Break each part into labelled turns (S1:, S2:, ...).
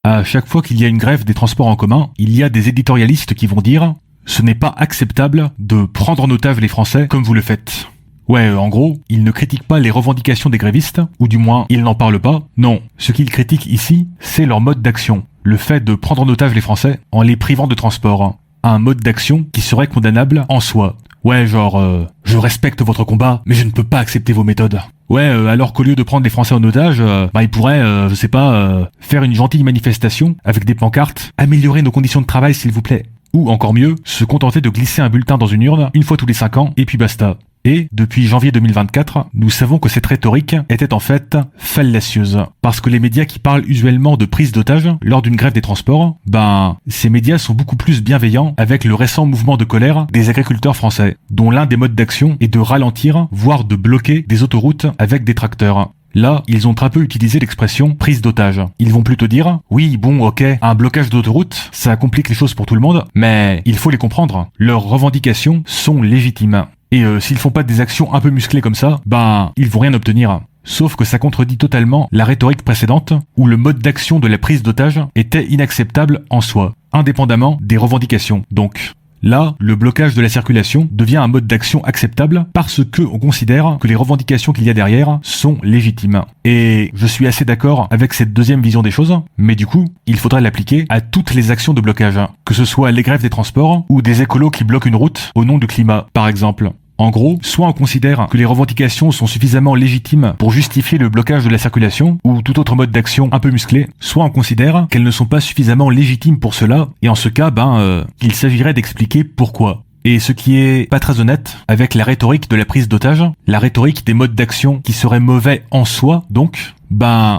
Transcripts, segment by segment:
S1: À chaque fois qu'il y a une grève des transports en commun, il y a des éditorialistes qui vont dire « Ce n'est pas acceptable de prendre en otage les Français comme vous le faites ». Ouais, en gros, ils ne critiquent pas les revendications des grévistes, ou du moins, ils n'en parlent pas. Non, ce qu'ils critiquent ici, c'est leur mode d'action. Le fait de prendre en otage les Français en les privant de transport. Un mode d'action qui serait condamnable en soi. Ouais, genre, je respecte votre combat, mais je ne peux pas accepter vos méthodes. Ouais, alors qu'au lieu de prendre les Français en otage, ils pourraient, je sais pas, faire une gentille manifestation avec des pancartes, améliorer nos conditions de travail s'il vous plaît. Ou encore mieux, se contenter de glisser un bulletin dans une urne une fois tous les 5 ans, et puis basta. Et, depuis janvier 2024, nous savons que cette rhétorique était en fait fallacieuse. Parce que les médias qui parlent usuellement de prise d'otage lors d'une grève des transports, ces médias sont beaucoup plus bienveillants avec le récent mouvement de colère des agriculteurs français, dont l'un des modes d'action est de ralentir, voire de bloquer des autoroutes avec des tracteurs. Là, ils ont très peu utilisé l'expression « prise d'otage ». Ils vont plutôt dire « Oui, bon, ok, un blocage d'autoroute, ça complique les choses pour tout le monde, mais il faut les comprendre. Leurs revendications sont légitimes. Et s'ils font pas des actions un peu musclées comme ça, ils vont rien obtenir. » Sauf que ça contredit totalement la rhétorique précédente, où le mode d'action de la prise d'otage était inacceptable en soi, indépendamment des revendications. Donc, là, le blocage de la circulation devient un mode d'action acceptable parce que on considère que les revendications qu'il y a derrière sont légitimes. Et je suis assez d'accord avec cette deuxième vision des choses, mais du coup, il faudrait l'appliquer à toutes les actions de blocage, que ce soit les grèves des transports ou des écolos qui bloquent une route au nom du climat, par exemple. En gros, soit on considère que les revendications sont suffisamment légitimes pour justifier le blocage de la circulation ou tout autre mode d'action un peu musclé, soit on considère qu'elles ne sont pas suffisamment légitimes pour cela, et en ce cas, il s'agirait d'expliquer pourquoi. Et ce qui est pas très honnête avec la rhétorique de la prise d'otage, la rhétorique des modes d'action qui seraient mauvais en soi, donc,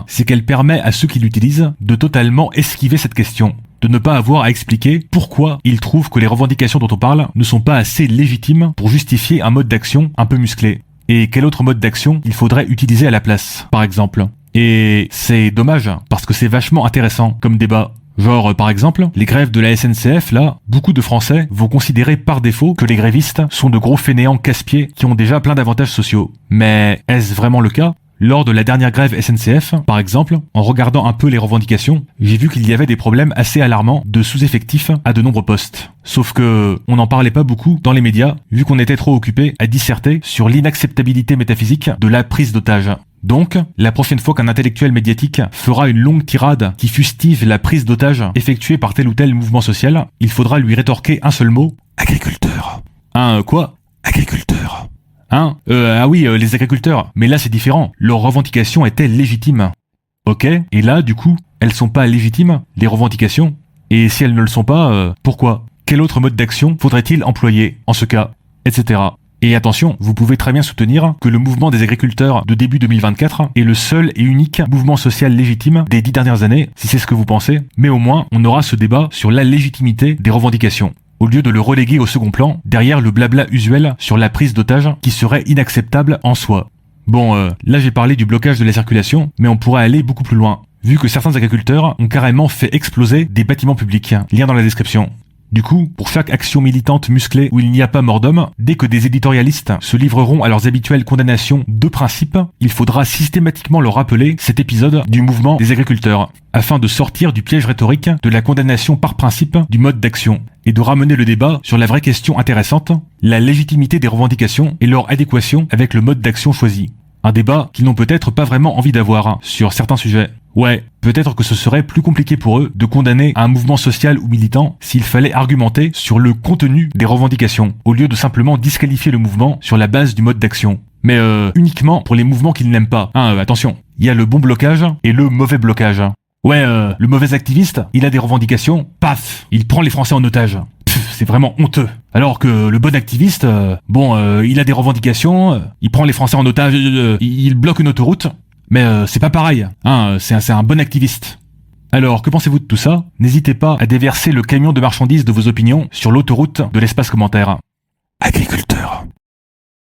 S1: c'est qu'elle permet à ceux qui l'utilisent de totalement esquiver cette question. De ne pas avoir à expliquer pourquoi ils trouvent que les revendications dont on parle ne sont pas assez légitimes pour justifier un mode d'action un peu musclé. Et quel autre mode d'action il faudrait utiliser à la place, par exemple. Et c'est dommage, parce que c'est vachement intéressant comme débat. Genre, par exemple, les grèves de la SNCF, là, beaucoup de Français vont considérer par défaut que les grévistes sont de gros fainéants casse-pieds qui ont déjà plein d'avantages sociaux. Mais est-ce vraiment le cas ? Lors de la dernière grève SNCF, par exemple, en regardant un peu les revendications, j'ai vu qu'il y avait des problèmes assez alarmants de sous-effectifs à de nombreux postes. Sauf que on n'en parlait pas beaucoup dans les médias, vu qu'on était trop occupé à disserter sur l'inacceptabilité métaphysique de la prise d'otage. Donc, la prochaine fois qu'un intellectuel médiatique fera une longue tirade qui fustige la prise d'otage effectuée par tel ou tel mouvement social, il faudra lui rétorquer un seul mot : agriculteur. Quoi ? Agriculteur. Les agriculteurs. Mais là, c'est différent. Leurs revendications étaient légitimes. Ok, et là, du coup, elles sont pas légitimes, les revendications. Et si elles ne le sont pas, pourquoi ? Quel autre mode d'action faudrait-il employer, en ce cas ? Etc. Et attention, vous pouvez très bien soutenir que le mouvement des agriculteurs de début 2024 est le seul et unique mouvement social légitime des 10 dernières années, si c'est ce que vous pensez. Mais au moins, on aura ce débat sur la légitimité des revendications, au lieu de le reléguer au second plan, derrière le blabla usuel sur la prise d'otage qui serait inacceptable en soi. Bon, là j'ai parlé du blocage de la circulation, mais on pourrait aller beaucoup plus loin, vu que certains agriculteurs ont carrément fait exploser des bâtiments publics. Lien dans la description. Du coup, pour chaque action militante musclée où il n'y a pas mort d'homme, dès que des éditorialistes se livreront à leurs habituelles condamnations de principe, il faudra systématiquement leur rappeler cet épisode du mouvement des agriculteurs, afin de sortir du piège rhétorique de la condamnation par principe du mode d'action, et de ramener le débat sur la vraie question intéressante, la légitimité des revendications et leur adéquation avec le mode d'action choisi. Un débat qu'ils n'ont peut-être pas vraiment envie d'avoir sur certains sujets. Ouais, peut-être que ce serait plus compliqué pour eux de condamner un mouvement social ou militant s'il fallait argumenter sur le contenu des revendications, au lieu de simplement disqualifier le mouvement sur la base du mode d'action. Mais uniquement pour les mouvements qu'ils n'aiment pas. Attention, il y a le bon blocage et le mauvais blocage. Ouais, le mauvais activiste, il a des revendications, paf, il prend les Français en otage. C'est vraiment honteux. Alors que le bon activiste, il a des revendications, il prend les Français en otage, il bloque une autoroute, mais c'est pas pareil, c'est un bon activiste. Alors, que pensez-vous de tout ça ? N'hésitez pas à déverser le camion de marchandises de vos opinions sur l'autoroute de l'espace commentaire. Agriculteur.